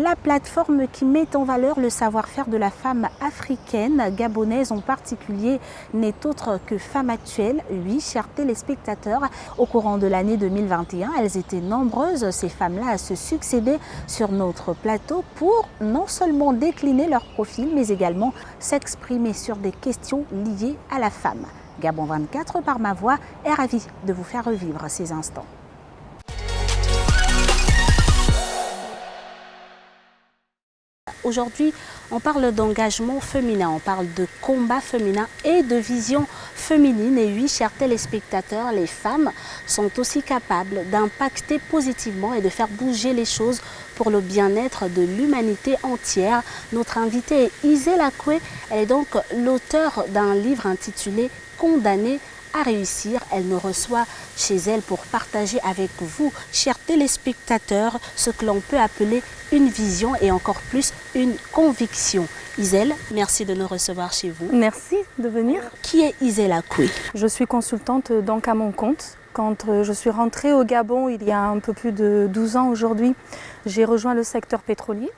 la plateforme qui met en valeur le savoir-faire de la femme africaine, gabonaise en particulier, n'est autre que Femme Actuelle. Oui, chers téléspectateurs, au courant de l'année 2021, elles étaient nombreuses, ces femmes-là, à se succéder sur notre plateau pour non seulement décliner leur profil, mais également s'exprimer sur des questions liées à la femme. Gabon 24 par ma voix est ravi de vous faire revivre ces instants. Aujourd'hui, on parle d'engagement féminin, on parle de combat féminin et de vision féminine. Et oui, chers téléspectateurs, les femmes sont aussi capables d'impacter positivement et de faire bouger les choses pour le bien-être de l'humanité entière. Notre invitée est Isel Akwe, elle est donc l'auteure d'un livre intitulé « Condamnée à réussir ». Elle nous reçoit chez elle pour partager avec vous, chers téléspectateurs, ce que l'on peut appeler une vision et encore plus une conviction. Isel, merci de nous recevoir chez vous. Merci de venir. Qui est Isel Akwe? Je suis consultante donc à mon compte. Quand je suis rentrée au Gabon il y a un peu plus de 12 ans aujourd'hui, j'ai rejoint le secteur pétrolier.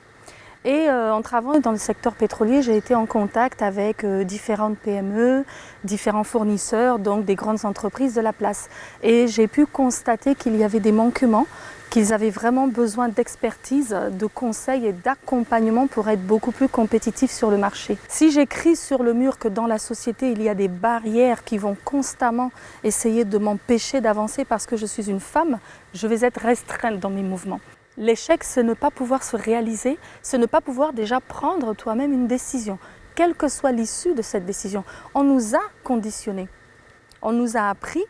Et en travaillant dans le secteur pétrolier, j'ai été en contact avec différentes PME, différents fournisseurs, donc des grandes entreprises de la place. Et j'ai pu constater qu'il y avait des manquements, qu'ils avaient vraiment besoin d'expertise, de conseils et d'accompagnement pour être beaucoup plus compétitifs sur le marché. Si j'écris sur le mur que dans la société, il y a des barrières qui vont constamment essayer de m'empêcher d'avancer parce que je suis une femme, je vais être restreinte dans mes mouvements. L'échec, c'est ne pas pouvoir se réaliser, c'est ne pas pouvoir déjà prendre toi-même une décision, quelle que soit l'issue de cette décision. On nous a conditionnés, on nous a appris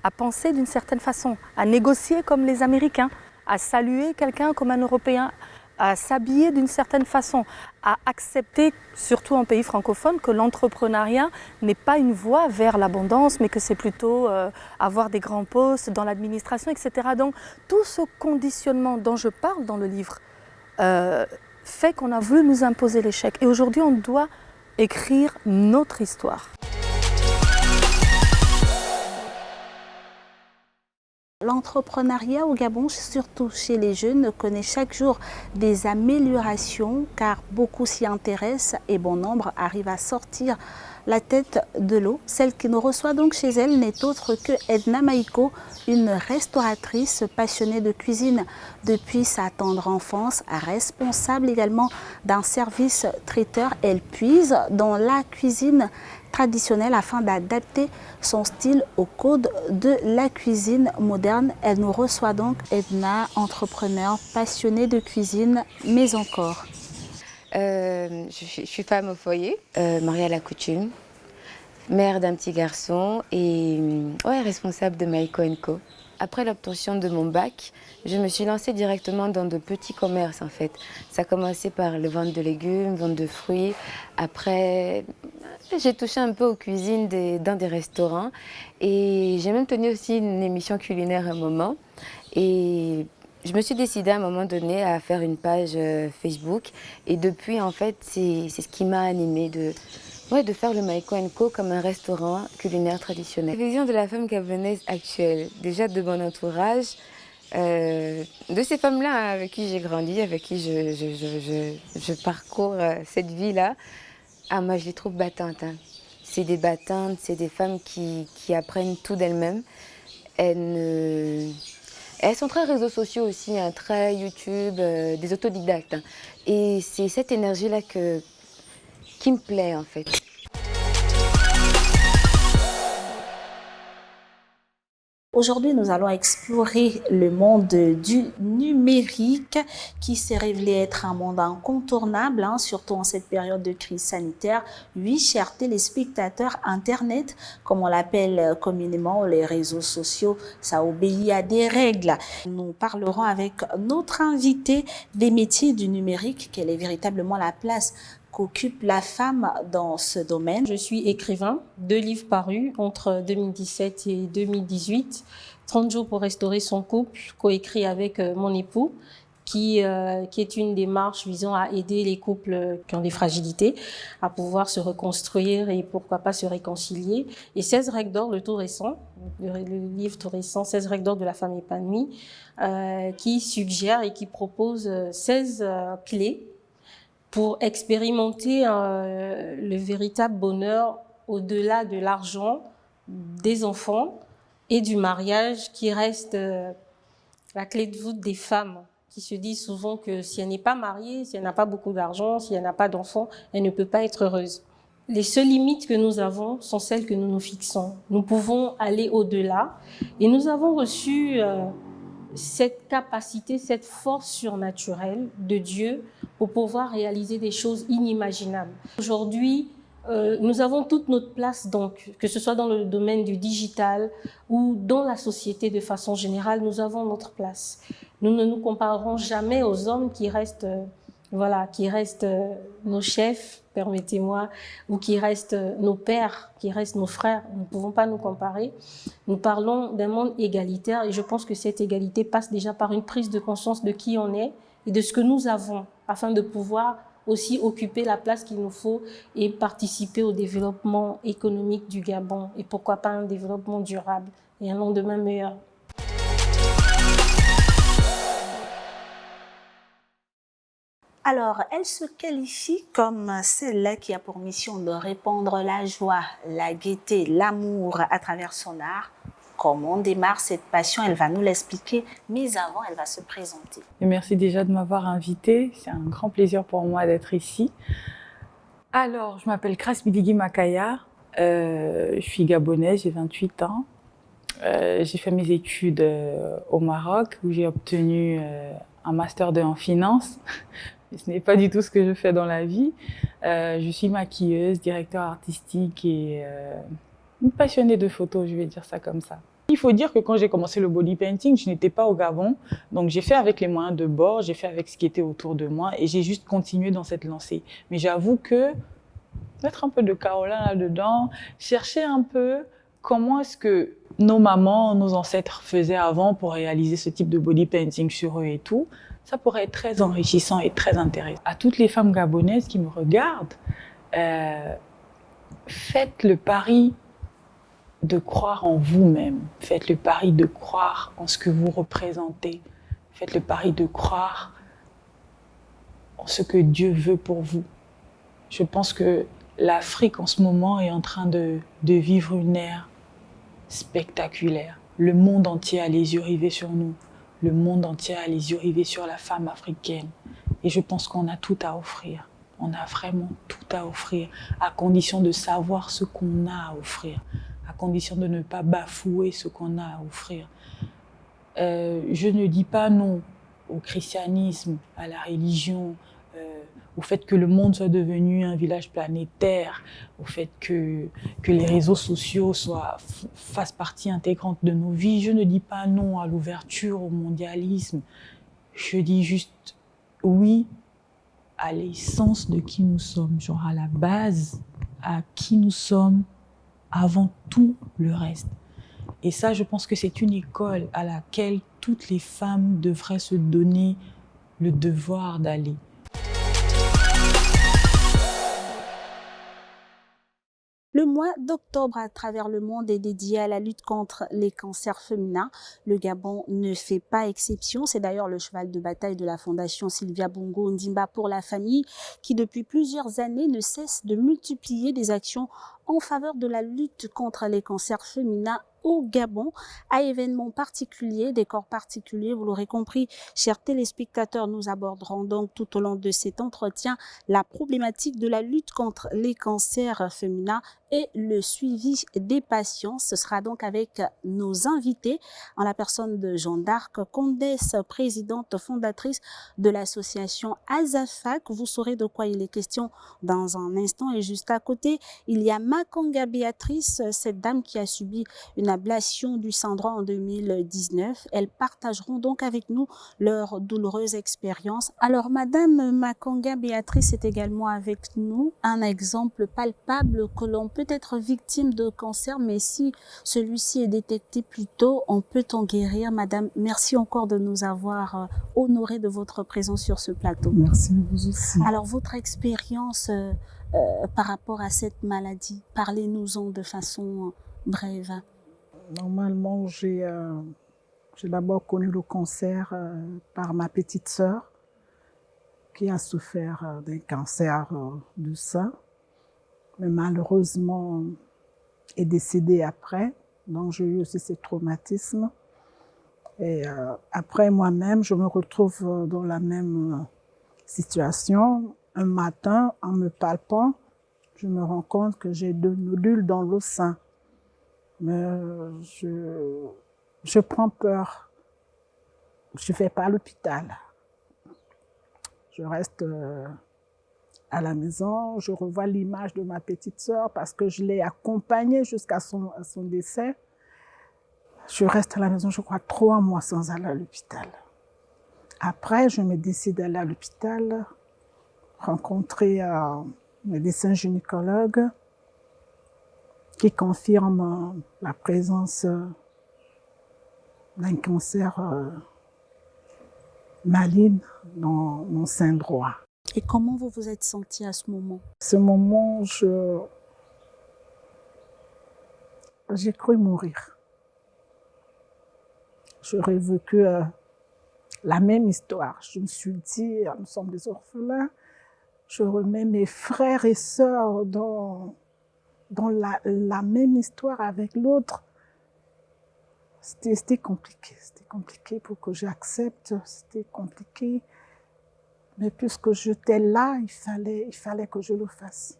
à penser d'une certaine façon, à négocier comme les Américains, à saluer quelqu'un comme un Européen, à s'habiller d'une certaine façon, à accepter, surtout en pays francophone, que l'entrepreneuriat n'est pas une voie vers l'abondance, mais que c'est plutôt avoir des grands postes dans l'administration, etc. Donc tout ce conditionnement dont je parle dans le livre fait qu'on a voulu nous imposer l'échec. Et aujourd'hui, on doit écrire notre histoire. L'entrepreneuriat au Gabon, surtout chez les jeunes, connaît chaque jour des améliorations car beaucoup s'y intéressent et bon nombre arrivent à sortir la tête de l'eau. Celle qui nous reçoit donc chez elle n'est autre que Edna Maïko, une restauratrice passionnée de cuisine depuis sa tendre enfance, responsable également d'un service traiteur. Elle puise dans la cuisine traditionnelle afin d'adapter son style au code de la cuisine moderne. Elle nous reçoit donc, Edna, entrepreneur, passionnée de cuisine, mais encore. Je suis femme au foyer, mariée à la coutume, mère d'un petit garçon et responsable de Maïko & Co. Après l'obtention de mon bac, je me suis lancée directement dans de petits commerces en fait. Ça a commencé par le vente de légumes, vente de fruits. Après, j'ai touché un peu aux cuisines dans des restaurants et j'ai même tenu aussi une émission culinaire à un moment. Et je me suis décidée à un moment donné à faire une page Facebook et depuis en fait c'est ce qui m'a animée de faire le Maïko & Co comme un restaurant culinaire traditionnel. La vision de la femme gabonaise actuelle, déjà de mon entourage, de ces femmes-là avec qui j'ai grandi, avec qui je parcours cette vie-là, moi je les trouve battantes. Hein. C'est des battantes, c'est des femmes qui apprennent tout d'elles-mêmes. Elles sont très réseaux sociaux aussi, hein, très YouTube, des autodidactes. Hein. Et c'est cette énergie-là qui me plaît en fait. Aujourd'hui, nous allons explorer le monde du numérique qui s'est révélé être un monde incontournable, surtout en cette période de crise sanitaire. Oui, chers téléspectateurs, Internet, comme on l'appelle communément, les réseaux sociaux, ça obéit à des règles. Nous parlerons avec notre invité des métiers du numérique, quelle est véritablement la place qu'occupe la femme dans ce domaine. Je suis écrivain, 2 livres parus entre 2017 et 2018. 30 jours pour restaurer son couple, coécrit avec mon époux. qui est une démarche visant à aider les couples qui ont des fragilités à pouvoir se reconstruire et pourquoi pas se réconcilier. Et 16 règles d'or, le tout récent, le livre tout récent, 16 règles d'or de la femme épanouie, qui suggère et qui propose 16 clés pour expérimenter le véritable bonheur au-delà de l'argent, des enfants et du mariage, qui reste la clé de voûte des femmes, qui se disent souvent que si elle n'est pas mariée, si elle n'a pas beaucoup d'argent, si elle n'a pas d'enfants, elle ne peut pas être heureuse. Les seules limites que nous avons sont celles que nous nous fixons. Nous pouvons aller au-delà et nous avons reçu cette capacité, cette force surnaturelle de Dieu pour pouvoir réaliser des choses inimaginables. Aujourd'hui, nous avons toute notre place, donc, que ce soit dans le domaine du digital ou dans la société de façon générale, nous avons notre place. Nous ne nous comparerons jamais aux hommes qui restent, nos chefs, permettez-moi, ou qui restent nos pères, qui restent nos frères. Nous ne pouvons pas nous comparer. Nous parlons d'un monde égalitaire et je pense que cette égalité passe déjà par une prise de conscience de qui on est et de ce que nous avons afin de pouvoir aussi occuper la place qu'il nous faut et participer au développement économique du Gabon et pourquoi pas un développement durable et un lendemain meilleur. Alors, elle se qualifie comme celle-là qui a pour mission de répandre la joie, la gaieté, l'amour à travers son art. Comment on démarre cette passion, elle va nous l'expliquer, mais avant, elle va se présenter. Et merci déjà de m'avoir invitée, c'est un grand plaisir pour moi d'être ici. Alors, je m'appelle Grace Bidigi Makaya, je suis gabonaise, j'ai 28 ans. J'ai fait mes études au Maroc où j'ai obtenu un master 2 en finance. Ce n'est pas du tout ce que je fais dans la vie. Je suis maquilleuse, directeur artistique et une passionnée de photos, je vais dire ça comme ça. Il faut dire que quand j'ai commencé le body painting, je n'étais pas au Gabon. Donc j'ai fait avec les moyens de bord, j'ai fait avec ce qui était autour de moi et j'ai juste continué dans cette lancée. Mais j'avoue que mettre un peu de Caroline là-dedans, chercher un peu comment est-ce que nos mamans, nos ancêtres faisaient avant pour réaliser ce type de body painting sur eux et tout, ça pourrait être très enrichissant et très intéressant. À toutes les femmes gabonaises qui me regardent, faites le pari de croire en vous-même. Faites le pari de croire en ce que vous représentez. Faites le pari de croire en ce que Dieu veut pour vous. Je pense que l'Afrique en ce moment est en train de vivre une ère spectaculaire. Le monde entier a les yeux rivés sur nous. Le monde entier a les yeux rivés sur la femme africaine. Et je pense qu'on a tout à offrir. On a vraiment tout à offrir, à condition de savoir ce qu'on a à offrir, à condition de ne pas bafouer ce qu'on a à offrir. Je ne dis pas non au christianisme, à la religion, au fait que le monde soit devenu un village planétaire, au fait que les réseaux sociaux fassent partie intégrante de nos vies. Je ne dis pas non à l'ouverture, au mondialisme. Je dis juste oui à l'essence de qui nous sommes, genre à la base, à qui nous sommes avant tout le reste. Et ça, je pense que c'est une école à laquelle toutes les femmes devraient se donner le devoir d'aller. Le mois d'octobre à travers le monde est dédié à la lutte contre les cancers féminins. Le Gabon ne fait pas exception. C'est d'ailleurs le cheval de bataille de la Fondation Sylvia Bongo Ndimba pour la famille qui depuis plusieurs années ne cesse de multiplier des actions en faveur de la lutte contre les cancers féminins au Gabon, à événements particuliers, décors particuliers. Vous l'aurez compris, chers téléspectateurs, nous aborderons donc tout au long de cet entretien la problématique de la lutte contre les cancers féminins et le suivi des patients. Ce sera donc avec nos invités, en la personne de Jeanne d'Arc Condès, présidente fondatrice de l'association Azafac. Vous saurez de quoi il est question dans un instant. Et juste à côté, il y a Makonga Béatrice, cette dame qui a subi une ablation du sein droit en 2019. Elles partageront donc avec nous leur douloureuse expérience. Alors, Madame Makonga Béatrice est également avec nous, un exemple palpable que l'on peut peut être victime de cancer, mais si celui-ci est détecté plus tôt, on peut en guérir. Madame, merci encore de nous avoir honoré de votre présence sur ce plateau. Merci à vous aussi. Alors, votre expérience par rapport à cette maladie, parlez-nous-en de façon brève. Normalement, j'ai d'abord connu le cancer par ma petite sœur qui a souffert d'un cancer du sein, mais malheureusement est décédée après. Donc j'ai eu aussi ces traumatismes. Et après moi-même, je me retrouve dans la même situation. Un matin, en me palpant, je me rends compte que j'ai 2 nodules dans le sein. Mais je prends peur. Je ne vais pas à l'hôpital. Je reste à la maison. Je revois l'image de ma petite sœur parce que je l'ai accompagnée jusqu'à son décès. Je reste à la maison, je crois, 3 mois sans aller à l'hôpital. Après, je me décide d'aller à l'hôpital, rencontrer un médecin gynécologue qui confirme la présence d'un cancer maligne dans mon sein droit. Et comment vous vous êtes sentie à ce moment? À ce moment, j'ai cru mourir. J'aurais vécu la même histoire. Je me suis dit, nous sommes des orphelins, je remets mes frères et sœurs dans la même histoire avec l'autre. C'était compliqué pour que j'accepte, c'était compliqué. Mais puisque j'étais là, il fallait que je le fasse.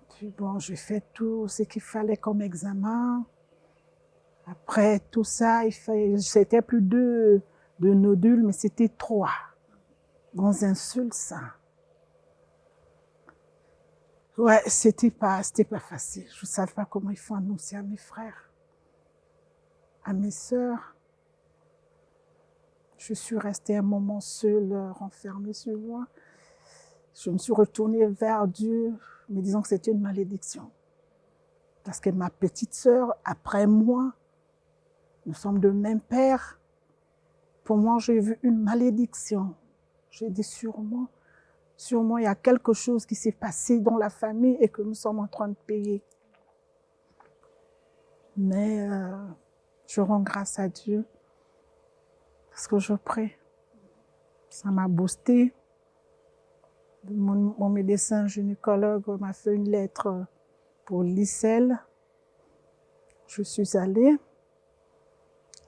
Puis bon, j'ai fait tout ce qu'il fallait comme examen. Après tout ça, c'était plus de nodules, mais c'était 3 dans un seul sein. Ouais, c'était pas facile. Je ne savais pas comment il faut annoncer à mes frères, à mes sœurs. Je suis restée un moment seule, renfermée sur moi. Je me suis retournée vers Dieu, me disant que c'était une malédiction. Parce que ma petite sœur, après moi, nous sommes de même père. Pour moi, j'ai vu une malédiction. J'ai dit sûrement, il y a quelque chose qui s'est passé dans la famille et que nous sommes en train de payer. Mais je rends grâce à Dieu parce que je prie. Ça m'a boosté. Mon médecin gynécologue m'a fait une lettre pour l'ICEL. Je suis allée.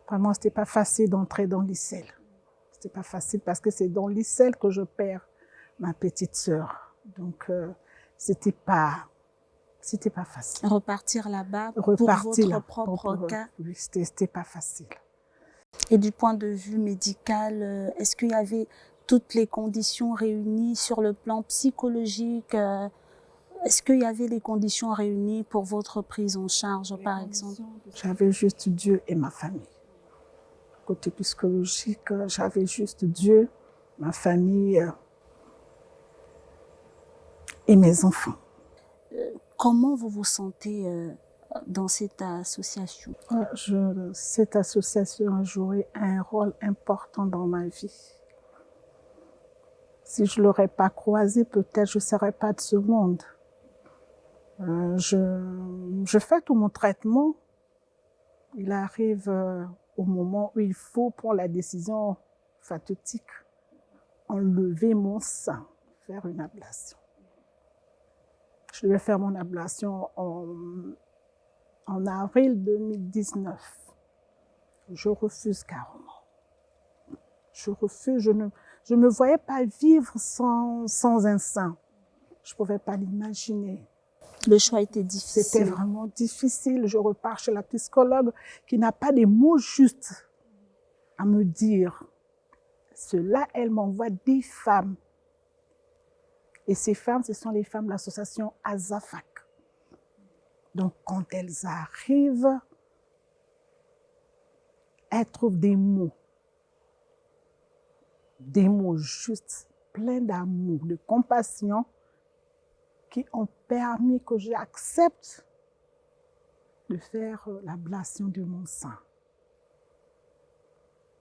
Vraiment, ce n'était pas facile d'entrer dans l'ICEL. Ce n'était pas facile parce que c'est dans l'ICEL que je perds ma petite sœur. Donc, c'était pas facile. Repartir là-bas pour votre propre cas. Oui, c'était pas facile. Et du point de vue médical, est-ce qu'il y avait toutes les conditions réunies sur le plan psychologique? Est-ce qu'il y avait les conditions réunies pour votre prise en charge, par exemple? J'avais juste Dieu et ma famille. Côté psychologique, j'avais juste Dieu, ma famille et mes enfants. Comment vous vous sentez dans cette association? Cette association a joué un rôle important dans ma vie. Si je ne l'aurais pas croisée, peut-être je ne serais pas de ce monde. Je fais tout mon traitement. Il arrive au moment où il faut prendre la décision fatidique, enlever mon sein, faire une ablation. Je devais faire mon ablation en avril 2019. Je refuse carrément. Je refuse, je ne me voyais pas vivre sans un sein. Je ne pouvais pas l'imaginer. Le choix était difficile. C'était vraiment difficile. Je repars chez la psychologue qui n'a pas des mots justes à me dire. Cela, elle m'envoie 10 femmes. Et ces femmes, ce sont les femmes de l'association Azafak. Donc, quand elles arrivent, elles trouvent des mots justes, pleins d'amour, de compassion, qui ont permis que j'accepte de faire l'ablation de mon sein.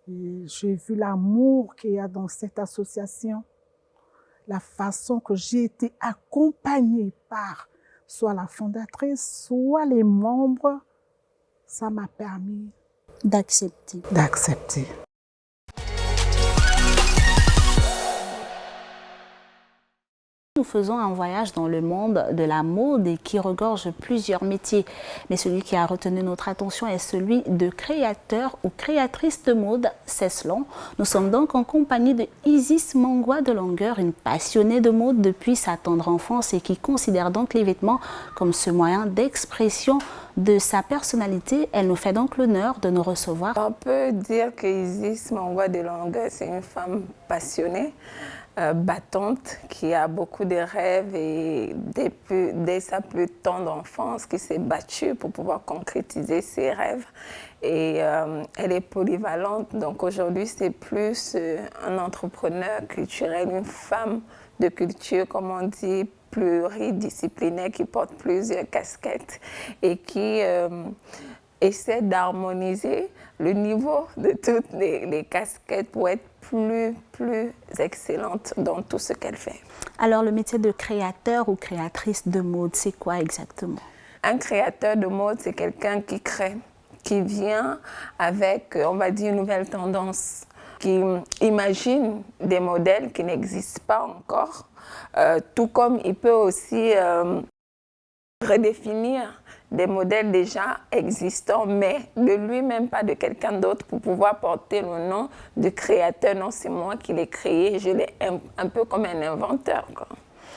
Et j'ai vu l'amour qu'il y a dans cette association, la façon que j'ai été accompagnée par soit la fondatrice, soit les membres, ça m'a permis d'accepter. Nous faisons un voyage dans le monde de la mode et qui regorge plusieurs métiers. Mais celui qui a retenu notre attention est celui de créateur ou créatrice de mode, Ceslan. Nous sommes donc en compagnie de Isis Mangwa de Longueur, une passionnée de mode depuis sa tendre enfance et qui considère donc les vêtements comme ce moyen d'expression de sa personnalité. Elle nous fait donc l'honneur de nous recevoir. On peut dire que Isis Mangwa de Longueur, c'est une femme passionnée, battante, qui a beaucoup de rêves et dès sa plus tendre enfance, qui s'est battue pour pouvoir concrétiser ses rêves. Et elle est polyvalente, donc aujourd'hui c'est plus un entrepreneur culturel, une femme de culture, comme on dit, pluridisciplinaire, qui porte plusieurs casquettes et qui essaie d'harmoniser le niveau de toutes les casquettes pour être plus excellente dans tout ce qu'elle fait. Alors le métier de créateur ou créatrice de mode, c'est quoi exactement? Un créateur de mode, c'est quelqu'un qui crée, qui vient avec, on va dire, une nouvelle tendance, qui imagine des modèles qui n'existent pas encore, tout comme il peut aussi redéfinir des modèles déjà existants, mais de lui-même, pas de quelqu'un d'autre, pour pouvoir porter le nom de créateur. Non, c'est moi qui l'ai créé, je l'ai un peu comme un inventeur, quoi.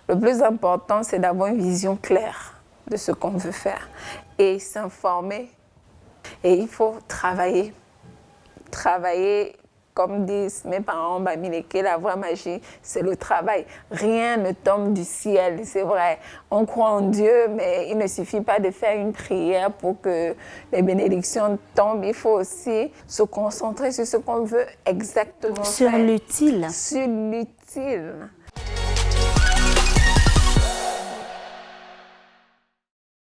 Le plus important, c'est d'avoir une vision claire de ce qu'on veut faire et s'informer. Et il faut travailler. Comme disent mes parents, Bamileke, la vraie magie, c'est le travail. Rien ne tombe du ciel, c'est vrai. On croit en Dieu, mais il ne suffit pas de faire une prière pour que les bénédictions tombent. Il faut aussi se concentrer sur ce qu'on veut exactement sur faire. l'utile. Sur l'utile.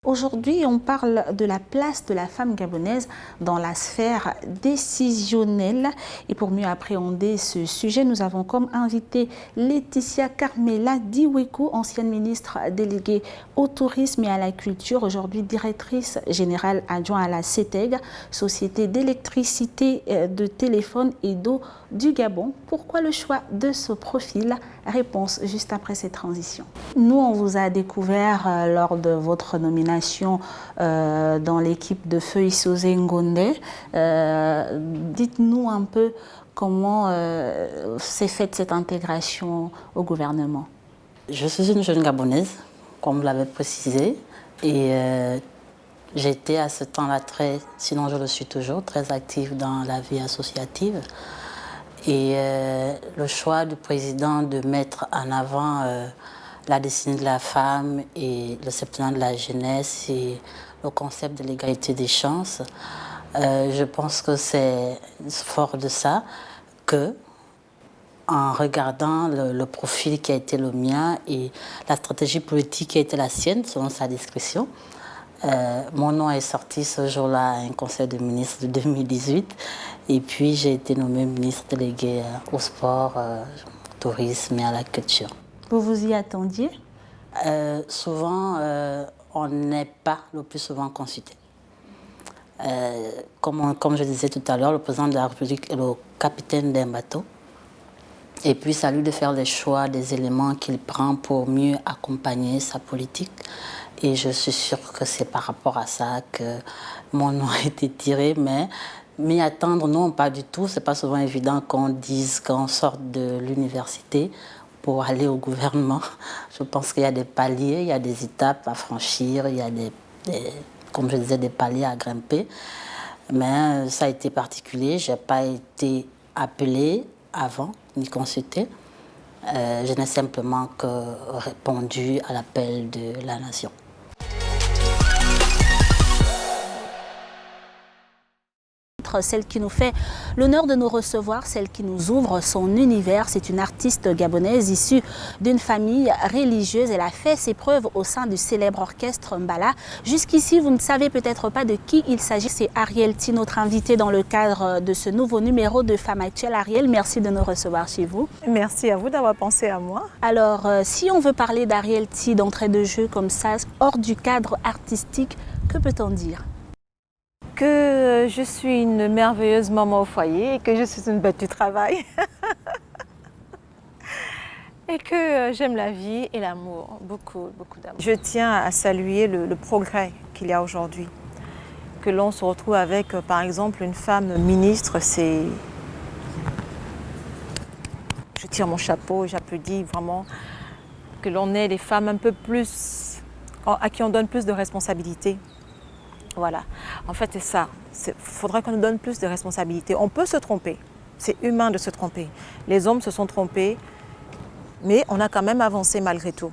Aujourd'hui, on parle de la place de la femme gabonaise dans la sphère décisionnelle. Et pour mieux appréhender ce sujet, nous avons comme invité Laetitia Carmela Diweku, ancienne ministre déléguée au tourisme et à la culture, aujourd'hui directrice générale adjointe à la CETEG, Société d'électricité, de téléphone et d'eau du Gabon. Pourquoi le choix de ce profil? Réponse juste après cette transition. Nous, on vous a découvert lors de votre nomination dans l'équipe de Feu Isosé Ngonde. Dites-nous un peu comment s'est faite cette intégration au gouvernement. Je suis une jeune Gabonaise, comme vous l'avez précisé, et j'étais à ce temps-là sinon je le suis toujours, très active dans la vie associative. Et le choix du président de mettre en avant la destinée de la femme et le septennat de la jeunesse et le concept de l'égalité des chances, je pense que c'est fort de ça que, en regardant le profil qui a été le mien et la stratégie politique qui a été la sienne, selon sa discrétion, mon nom est sorti ce jour-là à un conseil de ministres de 2018 et puis j'ai été nommée ministre déléguée au sport, au tourisme et à la culture. Vous vous y attendiez? Souvent, on n'est pas le plus souvent consulté. Comme je disais tout à l'heure, le président de la République est le capitaine d'un bateau. Et puis, c'est à lui de faire les choix des éléments qu'il prend pour mieux accompagner sa politique. Et je suis sûre que c'est par rapport à ça que mon nom a été tiré. Mais m'y attendre, non, pas du tout. C'est pas souvent évident qu'on sorte de l'université pour aller au gouvernement. Je pense qu'il y a des paliers, il y a des étapes à franchir, il y a comme je disais, des paliers à grimper. Mais ça a été particulier. Je n'ai pas été appelée avant, ni consultée. Je n'ai simplement que répondu à l'appel de la nation. autre, celle qui nous fait l'honneur de nous recevoir, celle qui nous ouvre son univers. C'est une artiste gabonaise issue d'une famille religieuse. Elle a fait ses preuves au sein du célèbre orchestre Mbala. Jusqu'ici, vous ne savez peut-être pas de qui il s'agit. C'est Ariel Ti, notre invitée dans le cadre de ce nouveau numéro de Femmes Actuelles. Ariel, merci de nous recevoir chez vous. Merci à vous d'avoir pensé à moi. Alors, si on veut parler d'Ariel Ti d'entrée de jeu comme ça, hors du cadre artistique, que peut-on dire? Que je suis une merveilleuse maman au foyer et que je suis une bête du travail. Et que j'aime la vie et l'amour, beaucoup, beaucoup d'amour. Je tiens à saluer le progrès qu'il y a aujourd'hui. Que l'on se retrouve avec, par exemple, une femme ministre, c'est... Je tire mon chapeau et j'applaudis vraiment que l'on ait des femmes un peu plus, à qui on donne plus de responsabilités. Voilà, en fait c'est ça, il faudrait qu'on nous donne plus de responsabilités. On peut se tromper, c'est humain de se tromper. Les hommes se sont trompés, mais on a quand même avancé malgré tout.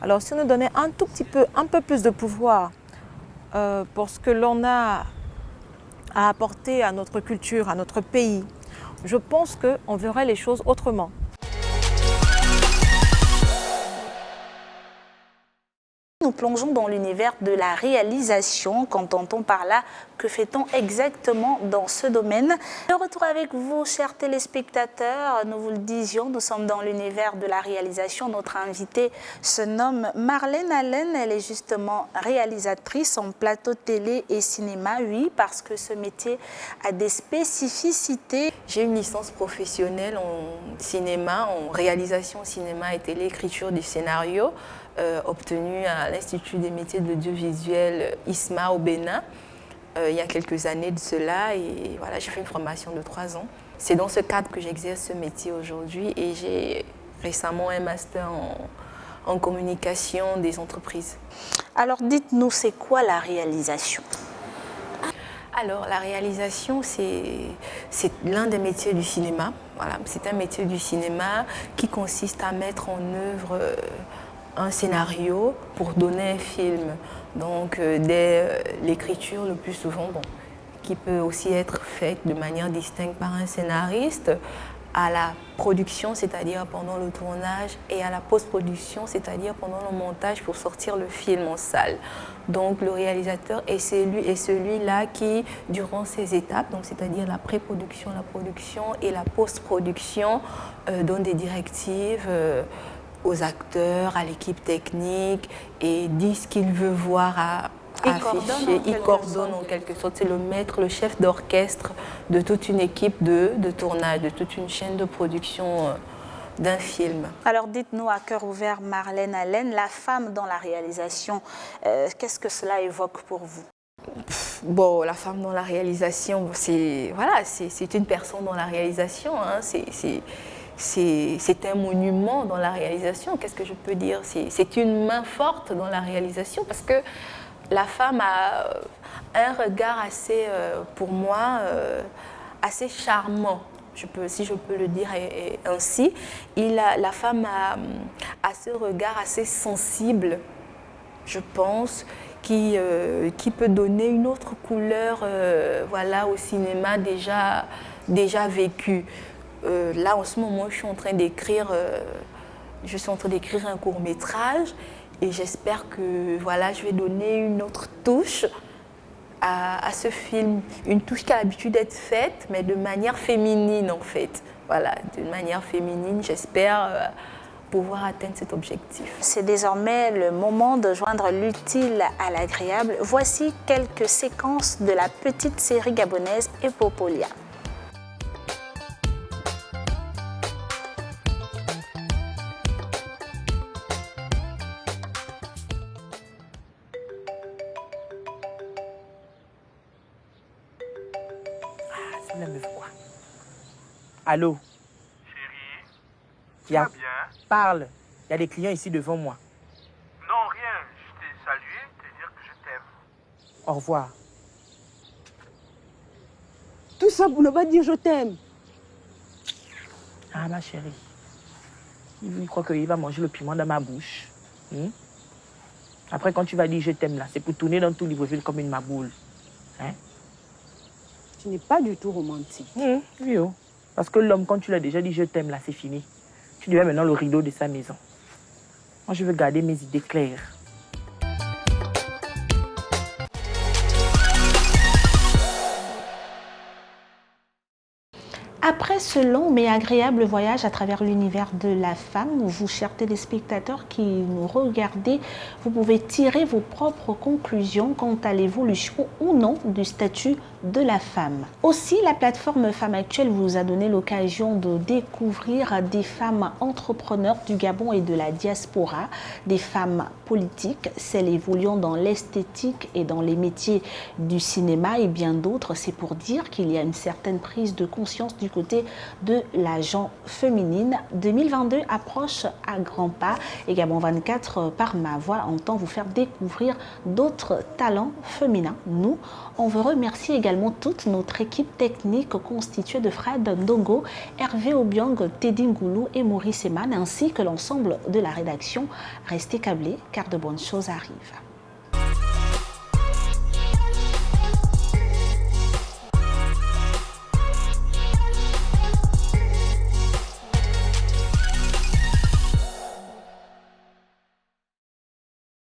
Alors si on nous donnait un tout petit peu, un peu plus de pouvoir pour ce que l'on a à apporter à notre culture, à notre pays, je pense qu'on verrait les choses autrement. Nous plongeons dans l'univers de la réalisation. Qu'entend-on par là? Que fait-on exactement dans ce domaine? De retour avec vous, chers téléspectateurs. Nous vous le disions, nous sommes dans l'univers de la réalisation. Notre invitée se nomme Marlène Allen. Elle est justement réalisatrice en plateau télé et cinéma. Oui, parce que ce métier a des spécificités. J'ai une licence professionnelle en cinéma, en réalisation cinéma et télé, écriture du scénario. Obtenue à l'Institut des métiers de l'audiovisuel ISMA au Bénin il y a quelques années de cela, et voilà, j'ai fait une formation de 3 ans. C'est dans ce cadre que j'exerce ce métier aujourd'hui, et j'ai récemment un master en communication des entreprises. Alors dites-nous, c'est quoi la réalisation? Alors la réalisation, c'est l'un des métiers du cinéma. Voilà, c'est un métier du cinéma qui consiste à mettre en œuvre un scénario pour donner un film. Donc dès l'écriture le plus souvent, qui peut aussi être faite de manière distincte par un scénariste, à la production, c'est-à-dire pendant le tournage, et à la post-production, c'est-à-dire pendant le montage pour sortir le film en salle. Donc le réalisateur est celui-là qui, durant ces étapes, donc c'est-à-dire la pré-production, la production et la post-production, donne des directives aux acteurs, à l'équipe technique, et dit ce qu'il veut voir à afficher. Il coordonne en quelque sorte. C'est le maître, le chef d'orchestre de toute une équipe de tournage, de toute une chaîne de production d'un film. Alors dites-nous à cœur ouvert, Marlène Allen, la femme dans la réalisation, qu'est-ce que cela évoque pour vous? Bon, la femme dans la réalisation, c'est une personne dans la réalisation, hein, c'est un monument dans la réalisation. Qu'est-ce que je peux dire? C'est une main forte dans la réalisation, parce que la femme a un regard assez, pour moi, assez charmant, si je peux le dire ainsi. La femme a ce regard assez sensible, je pense, qui peut donner une autre couleur voilà, au cinéma déjà vécu. Là, en ce moment, je suis en train d'écrire un court-métrage, et j'espère que voilà, je vais donner une autre touche à ce film, une touche qui a l'habitude d'être faite, mais de manière féminine en fait. Voilà, de manière féminine, j'espère pouvoir atteindre cet objectif. C'est désormais le moment de joindre l'utile à l'agréable. Voici quelques séquences de la petite série gabonaise Epopolia. Allô? Chérie, Tu vas bien? Parle. Il y a des clients ici devant moi. Non, rien. Je t'ai salué, te dire que je t'aime. Au revoir. Tout ça pour ne pas dire je t'aime. Ah, ma chérie. Il croit qu'il va manger le piment dans ma bouche. Après, quand tu vas dire je t'aime là, c'est pour tourner dans tout Libreville comme une maboule. Hein? Tu n'es pas du tout romantique. Oui, oh. Parce que l'homme, quand tu l'as déjà dit je t'aime, là, c'est fini. Tu deviens maintenant le rideau de sa maison. Moi, je veux garder mes idées claires. Après ce long mais agréable voyage à travers l'univers de la femme, vous, chers téléspectateurs qui nous regardez, vous pouvez tirer vos propres conclusions quant à l'évolution ou non du statut de la femme. Aussi, la plateforme Femmes Actuelles vous a donné l'occasion de découvrir des femmes entrepreneurs du Gabon et de la diaspora, des femmes politiques, celles évoluant dans l'esthétique et dans les métiers du cinéma et bien d'autres. C'est pour dire qu'il y a une certaine prise de conscience du côté de la gent féminine. 2022 approche à grands pas et Gabon 24 par ma voix entend vous faire découvrir d'autres talents féminins. Nous, on veut remercier également toute notre équipe technique constituée de Fred Ndongo, Hervé Obiang, Teddy Ngoulou et Maurice Eman, ainsi que l'ensemble de la rédaction. Restez câblés car de bonnes choses arrivent.